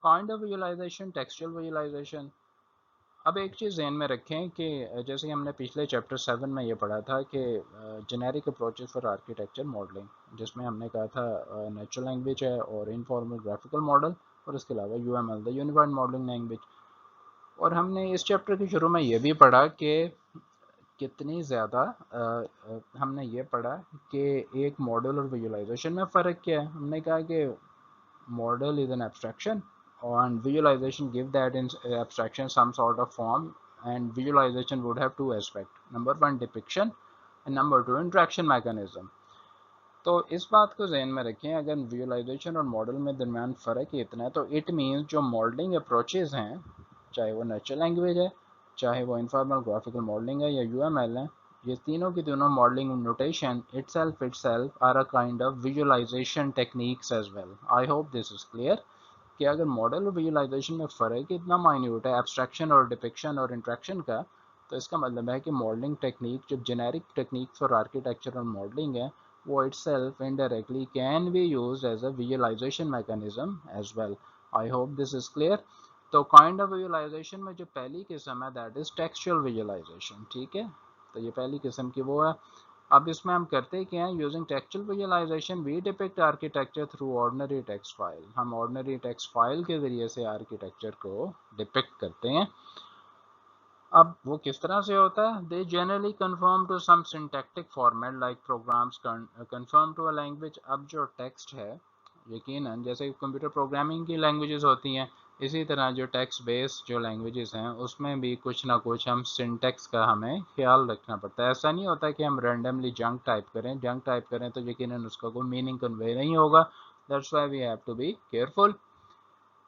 Kind of visualisation, textual visualisation. अब एक चीज़ ध्यान में रखें कि जैसे हमने पिछले चैप्टर 7 में ये पढ़ा था कि generic approaches for architecture modelling, जिसमें हमने कहा था नेचुरल लैंग्वेज है और इनफॉर्मल ग्राफिकल मॉडल, और इसके अलावा UML the unified modelling language. और हमने इस चैप्टर के शुरू में ये भी पढ़ा कि कितनी ज़्यादा हमने ये पढ़ा कि एक मॉडल और विजुअलाइजेशन में फ़र्क क्या है। हमने कहा कि model is an abstraction and visualization give that in abstraction some sort of form, and visualization would have two aspects: number one depiction and number two interaction mechanism। तो इस बात को जहन में रखें, अगर विजुअलाइजेशन और मॉडल में दरमियान फ़र्क ही इतना है तो इट मीन्स जो मॉडलिंग अप्रोचेज हैं, चाहे वो नेचुरल लैंग्वेज है, चाहे वो इनफॉर्मल ग्राफिकल मॉडलिंग है या यूएमएल है, ये तीनों की दोनों modelling notation itself are a kind of visualisation techniques as well. I hope this is clear कि अगर मॉडल और विजुअलाइजेशन में फ़र्क इतना माइन्यूट है एब्स्ट्रैक्शन और डिपिक्शन और इंट्रैक्शन का, तो इसका मतलब है कि मॉडलिंग टेक्निक जो जेनेरिक टेक्निक फॉर आर्किटेक्चर और मॉडलिंग है, वो itself indirectly can be used as a visualization mechanism as well। I hope this is clear। तो काइंड ऑफ विजुअलाइजेशन में जो पहली किस्म है दैट इज टेक्सचुअल विजुअलाइजेशन। ठीक है, तो ये पहली किस्म की वो है। अब इसमें हम करते क्या हैं, using textual visualisation we depict architecture through ordinary text file. हम ऑर्डिनरी टेक्स्ट फाइल के जरिए से आर्किटेक्चर को डिपिक्ट करते हैं। अब वो किस तरह से होता है, they generally conform to some syntactic format like programs conform to a language. अब जो टेक्स्ट है, यकीनन जैसे कंप्यूटर प्रोग्रामिंग की लैंग्वेजेस होती हैं, इसी तरह जो टेक्स्ट बेस्ड जो लैंग्वेजेस हैं उसमें भी कुछ ना कुछ हम सिंटेक्स का हमें ख्याल रखना पड़ता है। ऐसा नहीं होता कि हम रैंडमली जंक टाइप करें तो यकीनन उसका कोई मीनिंग कन्वे नहीं होगा। That's why we have to be careful.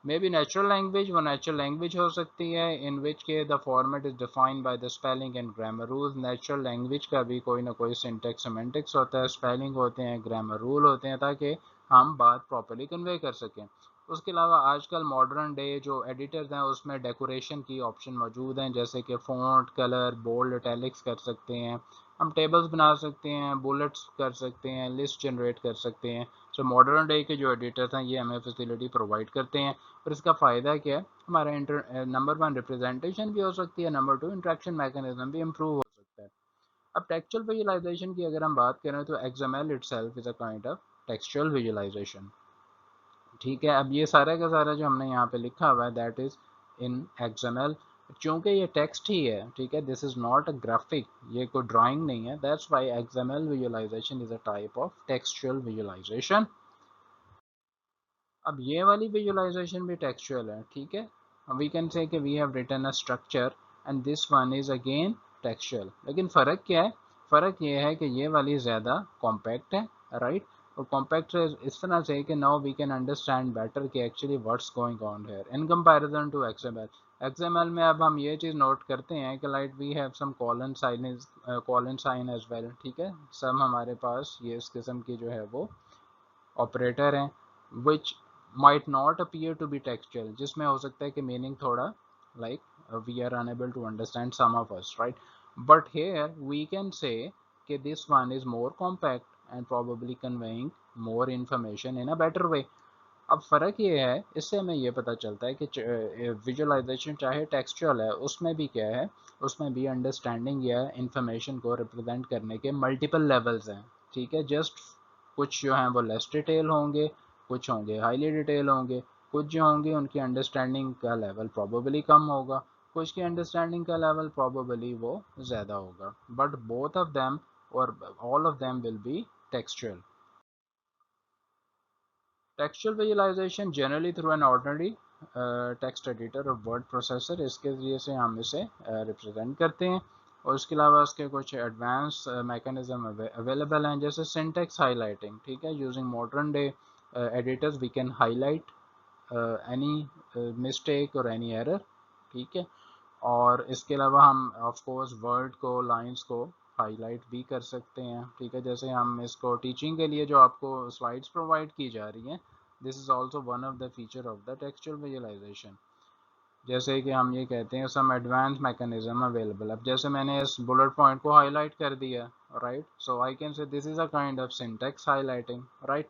May be natural language, वो नेचुरल लैंग्वेज हो सकती है इन विच के the format is defined by the spelling and grammar rules. Natural language का भी कोई ना कोई सिंटेक्स सिमेंटिक्स होता है, स्पेलिंग होते हैं, ग्रामर रूल होते हैं, ताकि हम बात प्रॉपर्ली कन्वे कर सकें। उसके अलावा आजकल मॉडर्न डे जो एडिटर्स हैं उसमें डेकोरेशन की ऑप्शन मौजूद हैं, जैसे कि फ़ॉन्ट कलर बोल्ड इटैलिक्स कर सकते हैं, हम टेबल्स बना सकते हैं, बुलेट्स कर सकते हैं, लिस्ट जनरेट कर सकते हैं। सो मॉडर्न डे के जो एडिटर्स हैं ये हमें फैसिलिटी प्रोवाइड करते हैं। और इसका फ़ायदा क्या है, हमारा नंबर वन रिप्रेजेंटेशन भी हो सकती है, नंबर टू इंट्रैक्शन मैकेनिज्म भी इम्प्रूव हो सकता है। अब टेक्सचुअल विजुअलाइजेशन की अगर हम बात करें तो XML itself is a kind of textual visualisation. ठीक है, अब ये सारा का सारा जो हमने यहाँ पे लिखा हुआ है दैट इज़ इन एक्सएमएल। चूँकि ये टेक्स्ट ही है, ठीक है, this is not a graphic, ये कोई ड्राइंग नहीं है, that's why XML visualisation is a type of textual visualisation. अब ये वाली विजुअलाइजेशन भी टेक्सचुअल है। ठीक है, वी कैन से कि we have written a structure and this one is again textual. लेकिन फ़र्क क्या है, फ़र्क ये है कि ये वाली ज़्यादा कॉम्पैक्ट है, राइट। और कॉम्पैक्ट इस तरह से कि now we can understand better कि actually what's going on here in comparison to XML. XML में अब हम ये चीज़ नोट करते हैं कि like we have some colon sign as well. ठीक है, सब हमारे पास ये इस किस्म की जो है वो ऑपरेटर हैं which might not appear to be textual, जिसमें हो सकता है कि मीनिंग थोड़ा like we are unable to understand some of us, right. But here we can say कि this one is more compact and probably conveying more information in a better way. अब फ़र्क ये है, इससे हमें ये पता चलता है कि विजुअलाइजेशन चाहे टेक्सचुअल है उसमें भी क्या है, उसमें भी अंडरस्टैंडिंग या इंफॉर्मेशन को रिप्रेजेंट करने के मल्टीपल लेवल्स हैं। ठीक है, जस्ट कुछ जो हैं वो लेस डिटेल होंगे, कुछ होंगे हाईली डिटेल होंगे, कुछ जो होंगे उनकी अंडरस्टैंडिंग का लेवल प्रोबेबली कम होगा, कुछ की अंडरस्टैंडिंग का लेवल प्रोबेबली वो ज़्यादा होगा, बट बोथ ऑफ देम और all of them will be textual. Textual visualisation generally through an ordinary text editor और वर्ड प्रोसेसर, इसके ज़रिए से हम इसे रिप्रेजेंट करते हैं। और उसके अलावा उसके कुछ एडवांस मैकेनिज्म अवेलेबल हैं, जैसे सिंटेक्स हाईलाइटिंग। ठीक है, using modern day editors we can highlight any mistake और एनी एरर। ठीक है, और इसके अलावा हम ऑफ कोर्स वर्ड को लाइंस को हाईलाइट भी कर सकते हैं। ठीक है, जैसे हम इसको टीचिंग के लिए जो आपको स्लाइड्स प्रोवाइड की जा रही हैं, this is also one of the feature of the textual visualisation. जैसे कि हम ये कहते हैं सम एडवांस मैकेनिज्म अवेलेबल। अब जैसे मैंने इस बुलेट पॉइंट को हाईलाइट कर दिया, right, so I can say this is a kind of syntax highlighting, right.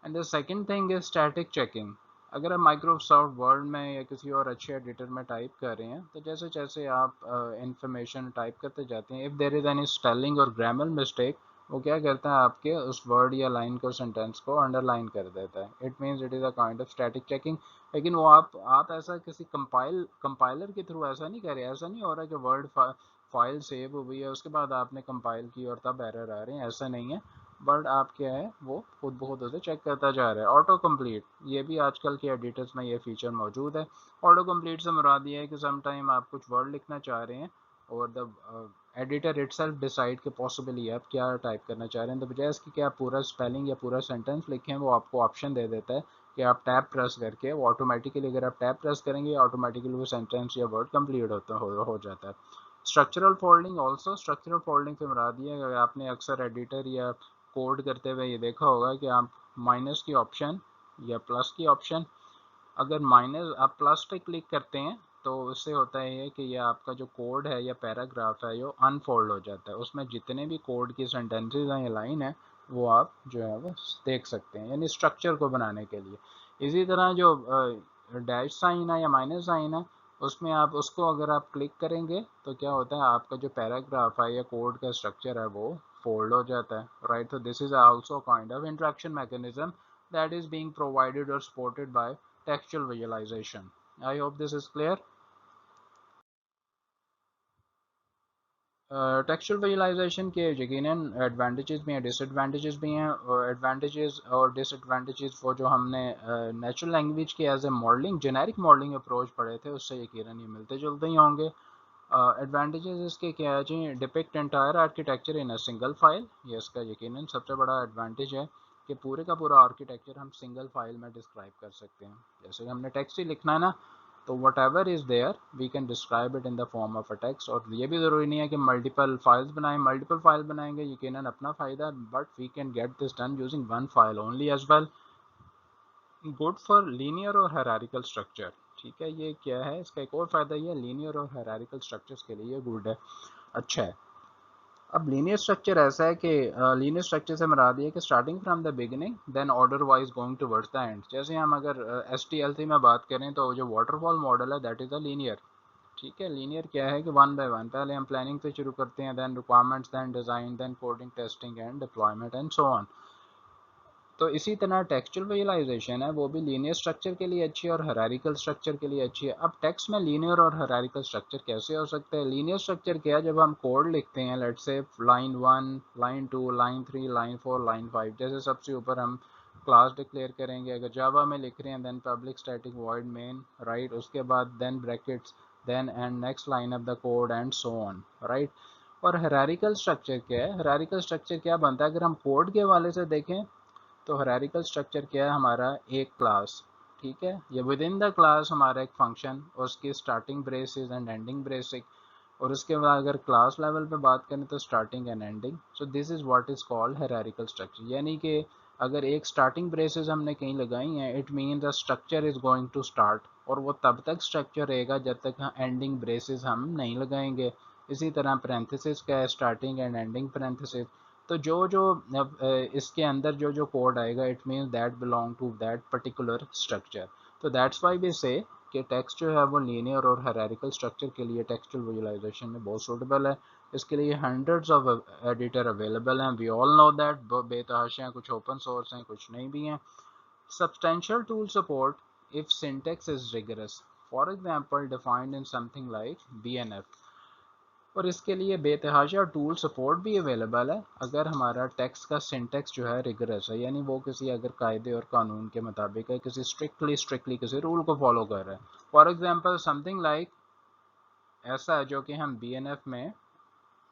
And the second thing is static checking. अगर आप माइक्रोसॉफ्ट वर्ड में या किसी और अच्छे एडिटर में टाइप कर रहे हैं तो जैसे जैसे आप इंफॉर्मेशन टाइप करते जाते हैं, if there is any spelling और ग्रामर मिस्टेक, वो क्या करता है आपके उस वर्ड या लाइन को, सेंटेंस को अंडरलाइन कर देता है। It means it is a kind of static checking. लेकिन वो आप ऐसा किसी कंपाइलर के थ्रू ऐसा नहीं कर रहे, ऐसा नहीं हो रहा कि वर्ड फाइल सेव हुई है उसके बाद आपने कंपाइल की और तब एरर आ रहे हैं, ऐसा नहीं है। बट आप क्या है वो खुद ब खुद उसे चेक करता जा रहा है। ऑटो कंप्लीट, ये भी आजकल के एडिटर्स में ये फीचर मौजूद है। ऑटो कंप्लीट से मुराद ये है कि सम टाइम आप कुछ वर्ड लिखना चाह रहे हैं और द एडिटर इटसेल्फ डिसाइड कि पॉसिबली आप क्या टाइप करना चाह रहे हैं, तो बजाय इसकी कि आप पूरा स्पेलिंग या पूरा सेंटेंस लिखें, वो आपको ऑप्शन दे देता है कि आप टैब प्रेस करके, वो ऑटोमेटिकली अगर आप टैब प्रेस करेंगे ऑटोमेटिकली वो सेंटेंस या वर्ड कंप्लीट हो जाता है। Structural folding, also structural folding से मुराद ये है, आपने अक्सर एडिटर या कोड करते हुए ये देखा होगा कि आप माइनस की ऑप्शन या प्लस की ऑप्शन, अगर माइनस आप प्लस पे क्लिक करते हैं तो उससे होता है कि ये आपका जो कोड है या पैराग्राफ है वो अनफोल्ड हो जाता है, उसमें जितने भी कोड की सेंटेंसेज हैं या लाइन है वो आप जो है वो देख सकते हैं, यानी स्ट्रक्चर को बनाने के लिए। इसी तरह जो डैश साइन है या माइनस साइन है, उसमें आप उसको अगर आप क्लिक करेंगे तो क्या होता है आपका जो पैराग्राफ है या कोड का स्ट्रक्चर है वो फोल्ड हो जाता है, राइट। तो this is also kind of interaction mechanism that is being provided or supported by textual visualization. I hope this is clear. Textual visualisation के यकीनन एडवांटेजेस भी हैं, डिसएडवांटेजेस भी हैं। और एडवांटेजेस और डिसएडवांटेजेस वो जो हमने नेचुरल लैंग्वेज के as a modelling, generic modelling approach पढ़े थे उससे यकीनन ये मिलते जुलते ही होंगे। एडवांटेजेस इसके क्या है जी, depict entire architecture in a single file, ये इसका यकीनन सबसे बड़ा एडवांटेज है कि पूरे का पूरा आर्किटेक्चर हम सिंगल फाइल में डिस्क्राइब कर सकते हैं। जैसे हमने टेक्स्ट ही लिखना है ना, तो whatever is there we can describe it in the form of a text. और ये भी ज़रूरी नहीं है कि मल्टीपल फाइल्स बनाएं, मल्टीपल फाइल बनाएंगे यकीनन अपना फ़ायदा, but we can get this done using one file only as well. Good for linear और हायरार्किकल स्ट्रक्चर, ठीक है। ये क्या है, इसका एक और फ़ायदा ये लीनियर और हायरार्किकल स्ट्रक्चर्स के लिए गुड है, अच्छा है। अब लीनियर स्ट्रक्चर ऐसा है कि लीनियर स्ट्रक्चर से मुराद ये है कि starting from the beginning then order wise going towards the end. जैसे हम अगर STLC में बात करें तो जो वाटरफॉल मॉडल है दैट इज़ अ लीनियर, ठीक है। लीनियर क्या है कि वन बाय वन, पहले हम प्लानिंग से शुरू करते हैं, then requirements, then design, then coding, testing and deployment and so on. तो इसी तरह टेक्सचुअल विजुलाइजेशन है वो भी लीनियर स्ट्रक्चर के लिए अच्छी है और हायरार्किकल स्ट्रक्चर के लिए अच्छी है। अब टेक्स्ट में लीनियर और हायरार्किकल स्ट्रक्चर कैसे हो सकता है? लीनियर स्ट्रक्चर क्या है, जब हम कोड लिखते हैं, let's say line 1, line 2, line 3, line 4, line 5, जैसे सबसे ऊपर हम क्लास डिक्लेयर करेंगे, अगर जावा में लिख रहे हैं then public static void main, right, उसके बाद then brackets, then and next line of the code and so on, right. और हायरार्किकल स्ट्रक्चर क्या है? हायरार्किकल स्ट्रक्चर क्या बनता है, अगर हम कोड के हवाले से देखें तो हायरार्किकल स्ट्रक्चर क्या है, हमारा एक क्लास, ठीक है, ये विद इन द क्लास हमारा एक फंक्शन और उसकी starting braces and ending braces, और उसके बाद अगर क्लास लेवल पे बात करें तो starting and ending. So this is what is called hierarchical structure, यानी कि अगर एक स्टार्टिंग ब्रेसेस हमने कहीं लगाई हैं, it mean the structure is going to start, और वो तब तक स्ट्रक्चर रहेगा जब तक एंडिंग ब्रेसेस हम नहीं लगाएंगे। इसी तरह पैरेंथेसिस का है, स्टार्टिंग एंड एंडिंग पैरेंथेसिस। तो जो जो इसके अंदर जो जो कोड आएगा it means that belong to that particular structure. तो दैट्स वाई वी से कि टेक्स्ट जो है वो लीनियर और हायरार्किकल स्ट्रक्चर के लिए टेक्सचुअल विजुअलाइजेशन में बहुत सूटेबल है। इसके लिए हंड्रेड्स ऑफ एडिटर अवेलेबल हैं, वी ऑल नो दैट, बेतहाशा हैं, कुछ ओपन सोर्स हैं, कुछ नहीं भी हैं। Substantial tool support if syntax is rigorous, for example defined in something like BNF। और इसके लिए बेतहाशा टूल सपोर्ट भी अवेलेबल है अगर हमारा टेक्स्ट का सिंटेक्स जो है रिगरस है, यानी वो किसी अगर कायदे और कानून के मुताबिक है, किसी स्ट्रिक्टली किसी रूल को फॉलो कर रहा है। फॉर एग्जांपल समथिंग लाइक ऐसा है जो कि हम BNF में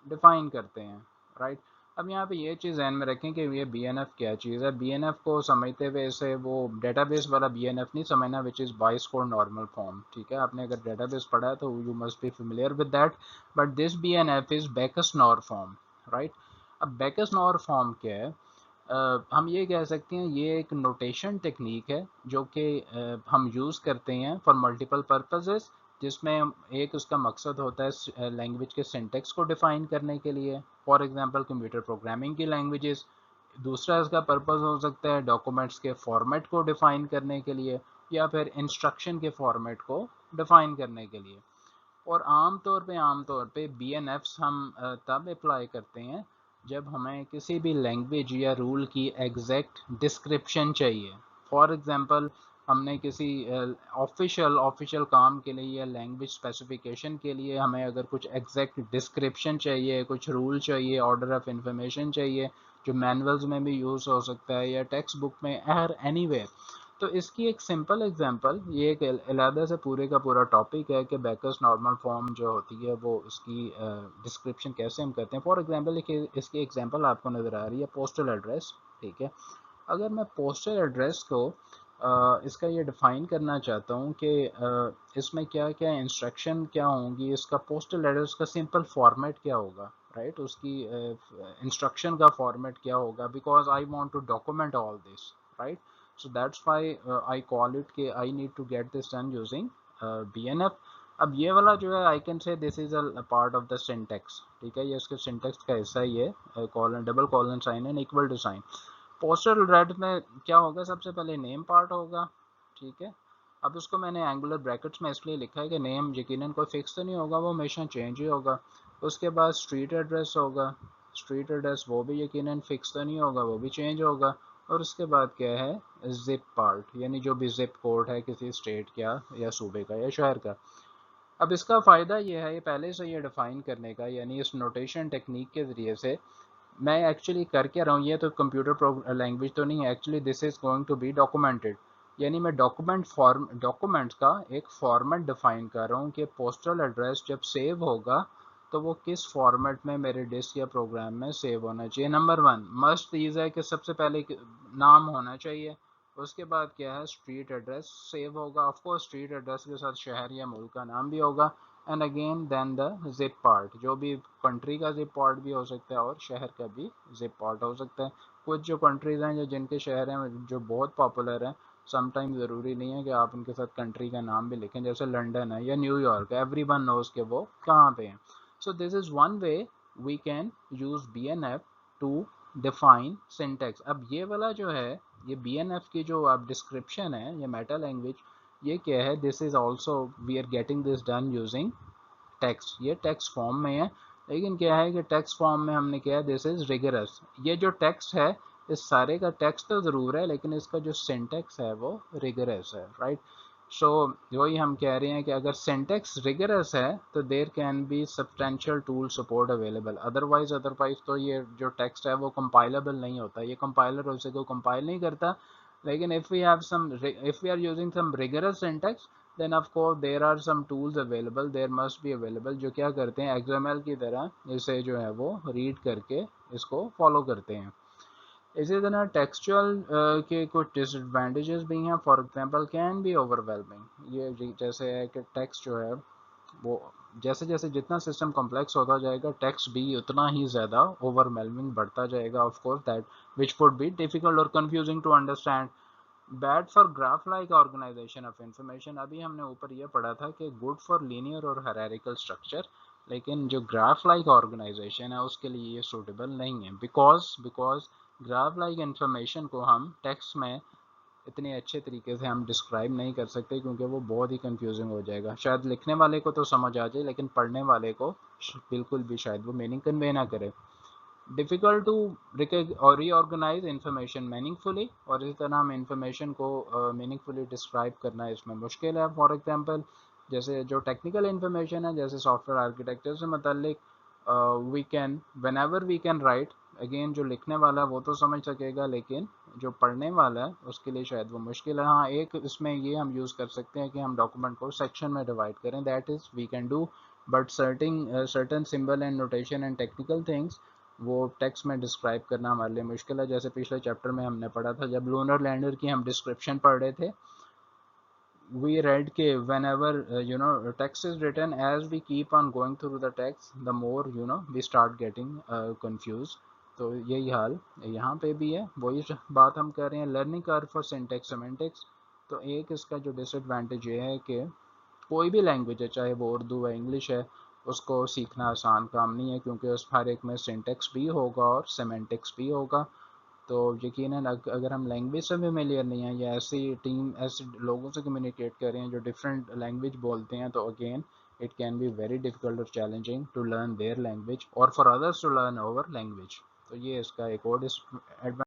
डिफाइन करते हैं, राइट। अब यहाँ पे ये चीज़ ध्यान में रखें कि ये BNF क्या चीज़ है। BNF को समझते हुए इसे वो डेटाबेस वाला BNF नहीं समझना, विच इज़ बाइस कोड नॉर्मल फॉर्म, ठीक है। आपने अगर डेटाबेस पढ़ा है तो you must be familiar with that, but this BNF is Bacchus nor form, right. अब बैकस नॉर फॉर्म क्या है? हम ये कह सकते हैं ये एक नोटेशन टेक्निक है जो कि हम यूज़ करते हैं फॉर मल्टीपल पर्पसेस, जिसमें एक उसका मकसद होता है लैंग्वेज के सिंटेक्स को डिफ़ाइन करने के लिए, फॉर एग्जांपल कंप्यूटर प्रोग्रामिंग की लैंग्वेजेस। दूसरा इसका पर्पस हो सकता है डॉक्यूमेंट्स के फॉर्मेट को डिफ़ाइन करने के लिए, या फिर इंस्ट्रक्शन के फॉर्मेट को डिफाइन करने के लिए। और आम तौर पे BNFs हम तब अप्लाई करते हैं जब हमें किसी भी लैंग्वेज या रूल की एग्जैक्ट डिस्क्रिप्शन चाहिए। फॉर एग्जांपल, हमने किसी ऑफिशियल काम के लिए या लैंग्वेज स्पेसिफिकेशन के लिए हमें अगर कुछ एग्जैक्ट डिस्क्रिप्शन चाहिए, कुछ रूल चाहिए, ऑर्डर ऑफ इंफॉर्मेशन चाहिए, जो मैनुअल्स में भी यूज़ हो सकता है या टेक्स्ट बुक में, हर एनीवेयर। तो इसकी एक सिंपल एग्जांपल, ये एक अलहदा से पूरे का पूरा टॉपिक है कि बैकर्स नॉर्मल फॉर्म जो होती है वो उसकी डिस्क्रिप्शन कैसे हम करते हैं। फॉर एग्जांपल इसकी एग्जांपल आपको नज़र आ रही है पोस्टल एड्रेस, ठीक है। अगर मैं पोस्टल एड्रेस को इसका ये डिफ़ाइन करना चाहता हूँ कि इसमें क्या क्या इंस्ट्रक्शन क्या होंगी, इसका पोस्टल एड्रेस का सिंपल फॉर्मेट क्या होगा, राइट, उसकी इंस्ट्रक्शन का फॉर्मेट क्या होगा, because I want to document all this, right. So that's why I call it कि I need to get this done using BNF। अब ये वाला जो है, I can say this is a part of the syntax, ठीक है, ये इसके syntax का हिस्सा ही है, colon double colon sign and equal to sign. Postal रेड में क्या होगा, सबसे पहले नेम पार्ट होगा, ठीक है। अब उसको मैंने एंगुलर ब्रैकेट्स में इसलिए लिखा है कि नेम यकीनन कोई फिक्स तो नहीं होगा, वो हमेशा चेंज ही होगा। उसके बाद स्ट्रीट एड्रेस होगा, स्ट्रीट एड्रेस वो भी यकीनन फिक्स तो नहीं होगा, वो भी चेंज होगा। और उसके बाद क्या है, जिप पार्ट, यानी जो भी जिप कोड है किसी स्टेट का या सूबे का या शहर का। अब इसका फ़ायदा ये है, ये पहले से ये डिफ़ाइन करने का, यानी इस नोटेशन टेक्निक के ज़रिए से मैं एक्चुअली कर क्या रहा हूँ, ये तो कंप्यूटर लैंग्वेज तो नहीं है, actually this is going to be documented. यानी मैं डॉक्यूमेंट्स का एक फॉर्मेट डिफाइन कर रहा हूँ कि पोस्टल एड्रेस जब सेव होगा तो वो किस फॉर्मेट में मेरे डिस्क या प्रोग्राम में सेव होना चाहिए। नंबर वन मस्ट चीज़ है कि सबसे पहले नाम होना चाहिए। उसके बाद क्या है, स्ट्रीट एड्रेस सेव होगा, ऑफकोर्स स्ट्रीट एड्रेस के साथ शहर या मुल्क का नाम भी होगा। And again then the zip part, जो भी कंट्री का जिप पार्ट भी हो सकता है और शहर का भी जिप पार्ट हो सकता है। कुछ जो कंट्रीज़ हैं, जो जिनके शहर हैं जो बहुत पॉपुलर हैं, समटाइम ज़रूरी नहीं है कि आप उनके साथ कंट्री का नाम भी लिखें, जैसे लंदन है या न्यूयॉर्क, एवरी वन नोज के वो कहाँ पे हैं। So this is one way we can use BNF to define syntax. अब ये वाला जो है, ये BNF की जो आप डिस्क्रिप्शन है, ये मेटा लैंग्वेज, ये क्या है, this is also we are getting this done using text. ये टेक्स्ट फॉर्म में है, लेकिन क्या है कि टेक्स्ट फॉर्म में हमने किया है दिस इज़ रिगरस। ये जो टेक्स्ट है, इस सारे का टेक्स्ट तो ज़रूर है, लेकिन इसका जो सिंटेक्स है वो रिगरस है, राइट। सो वही हम कह रहे हैं कि अगर सिंटेक्स रिगरस है तो there can be substantial tool support available, otherwise तो ये जो टेक्स्ट है वो कंपाइलेबल नहीं होता, ये कंपाइलर उसे को कंपाइल नहीं करता। लेकिन if we are using some rigorous syntax, then of course there are some tools available, there must be available, जो क्या करते हैं XML की तरह इसे जो है वो रीड करके इसको फॉलो करते हैं। इसी तरह टेक्सचुअल के कुछ डिसएडवांटेजेस भी हैं, for example can be overwhelming. ये जैसे है कि टेक्स्ट जो है वो जैसे जैसे जितना सिस्टम कॉम्प्लेक्स होता जाएगा, टेक्स्ट भी उतना ही ज़्यादा ओवरवेलमिंग बढ़ता जाएगा, of course that which would be difficult और confusing to understand. Bad for graph like organization of information, अभी हमने ऊपर ये पढ़ा था कि गुड फॉर लीनियर और हायरार्किकल स्ट्रक्चर, लेकिन जो ग्राफ लाइक ऑर्गेनाइजेशन है उसके लिए ये सूटेबल नहीं है, बिकॉज ग्राफ लाइक इंफॉर्मेशन को हम टेक्स्ट में इतने अच्छे तरीके से हम डिस्क्राइब नहीं कर सकते, क्योंकि वो बहुत ही कंफ्यूजिंग हो जाएगा। शायद लिखने वाले को तो समझ आ जाए, लेकिन पढ़ने वाले को बिल्कुल भी शायद वो मीनिंग कन्वे ना करे। Difficult to reorganise information meaningfully, और इस तरह हम इंफॉर्मेशन को मीनिंगफुली डिस्क्राइब करना इसमें मुश्किल है। फॉर एग्जांपल, जैसे जो टेक्निकल इंफॉर्मेशन है, जैसे सॉफ्टवेयर आर्किटेक्चर से मतलब we can whenever we can write, again जो लिखने वाला है वो तो समझ सकेगा, लेकिन जो पढ़ने वाला है उसके लिए शायद वो मुश्किल है। हाँ, एक इसमें ये हम यूज़ कर सकते हैं कि हम डॉक्यूमेंट को सेक्शन में डिवाइड करें, that is we can do. But certain symbol and notation and technical things वो टेक्स्ट में डिस्क्राइब करना हमारे लिए मुश्किल है। जैसे पिछले चैप्टर में हमने पढ़ा था, जब लूनर लैंडर की हम डिस्क्रिप्शन पढ़ रहे थे, we read के whenever text is written, as we keep on going through the text, the more we start getting confused। तो यही हाल यहाँ पे भी है, वही बात हम कर रहे हैं, learning curve for syntax semantics. तो एक इसका जो डिसएडवांटेज ये है कि कोई भी लैंग्वेज है, चाहे वो उर्दू है, इंग्लिश है, उसको सीखना आसान काम नहीं है, क्योंकि उस हर एक में सिंटेक्स भी होगा और सेमेंटिक्स भी होगा। तो यकीनन अगर हम लैंग्वेज से फेमिलियर नहीं हैं या ऐसे लोगों से कम्युनिकेट कर रहे हैं जो डिफरेंट लैंग्वेज बोलते हैं, तो again it can be very difficult और challenging to learn their language और for others to learn our language. तो ये इसका एक और